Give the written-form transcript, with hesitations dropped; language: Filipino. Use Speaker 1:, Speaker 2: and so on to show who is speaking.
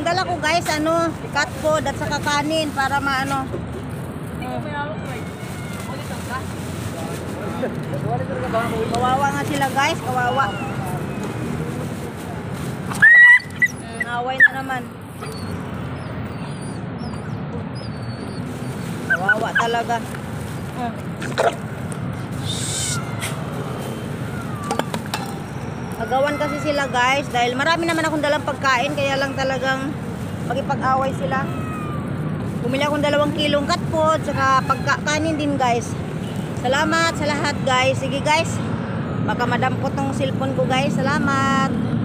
Speaker 1: dala ko guys, ano, cat food at saka kanin para maano. Kawawa nga sila guys, kawawa. Away na naman. Kawawa talaga. Agawan kasi sila guys dahil marami naman akong dalang pagkain, kaya lang talagang magipag-away sila. Bumili akong 2 kilong cat food saka pagkain din guys. Salamat sa lahat guys. Sige guys, baka madampot tong cellphone ko guys. Salamat.